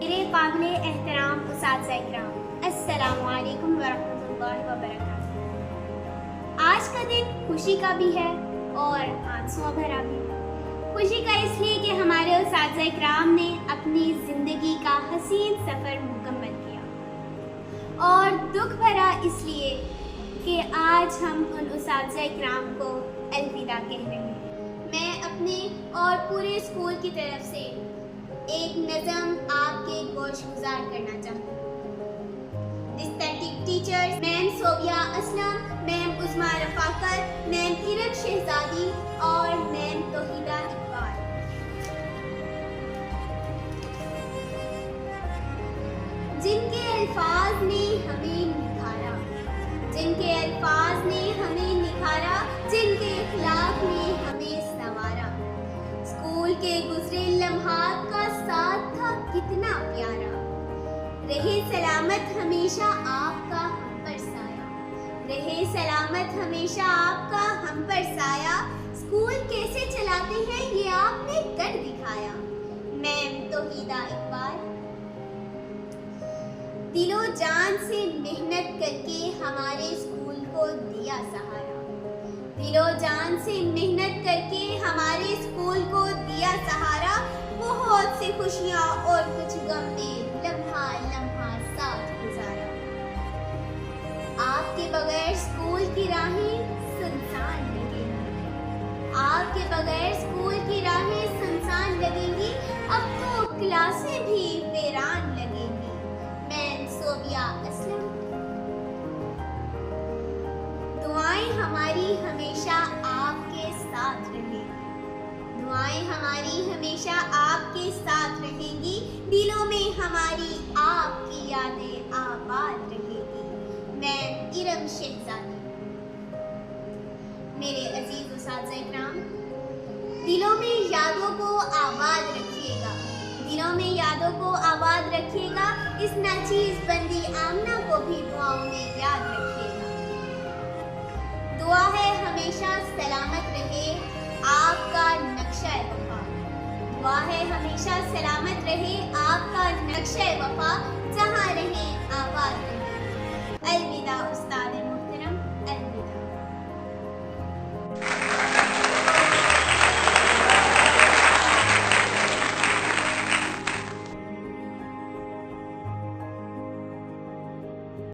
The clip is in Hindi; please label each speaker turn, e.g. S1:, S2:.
S1: मेरे काबिल एहतराम उस्ताद इकराम, अस्सलामु अलैकुम वरहमतुल्लाहि वबरकातुहू। आज का दिन खुशी का भी है और आंसुओं भरा भी। खुशी का इसलिए कि हमारे उस्ताद इकराम ने अपनी ज़िंदगी का हसीन सफ़र मुकम्मल किया, और दुख भरा इसलिए कि आज हम उन उस्ताद इकराम को अलविदा कह रहे हैं। मैं अपने और पूरे स्कूल की तरफ से एक नज़म आपके गोशगुजार करना चाहती हूँ। Distinctive teachers ma'am Sobia Aslam, ma'am Usma Rafaqat, ma'am Iram Shahzadi और मैम तोहिदा इकबाल। जिनके अल्फाज ने हमें निखारा, जिनके अल्फाज ने हमें निखारा, जिनके इखलाक ने हमें संवारा। स्कूल के गुजरे लम्हात का साथ था कितना प्यारा। रहे सलामत हमेशा आपका हम पर साया, रहे सलामत हमेशा आपका हम पर साया। स्कूल कैसे चलाते हैं ये आपने कर दिखाया। मैम तोहिदा इकबाल। दिलो जान से मेहनत करके हमारे स्कूल को दिया सहारा, दिलो जान से मेहनत करके हमारे स्कूल को दिया सहारा। बहुत सी खुशियाँ और कुछ गम ने लम्हा लम्हा साथ गुजारा। आपके बगैर स्कूल की राहें सुनसान लगेंगी, आपके बगैर स्कूल की राहें सुनसान लगेंगी। अब तो क्लासें भी वीरान लगेंगी। मैम सोबिया असलम। दुआएं हमारी हमेशा आपके साथ रहेंगी, दुआएं हमारी हमेशा आपके साथ रहेंगी। दिलों में हमारी आपकी यादें आबाद रहेंगी। मैं इरम शहजादी। मेरे अजीज उस्ताद इकराम, दिलों में यादों को आबाद रखिएगा, दिलों में यादों को आबाद रखिएगा। इस नाचीज बंदी आमना को भी दुआओं में याद रखिएगा। दुआ है हमेशा सलामत रहे आपका नक्शा वफा, दुआ है हमेशा सलामत रहे आपका नक्शा वफा। जहाँ रहे आबाद रहे। अलविदा उस्ताद।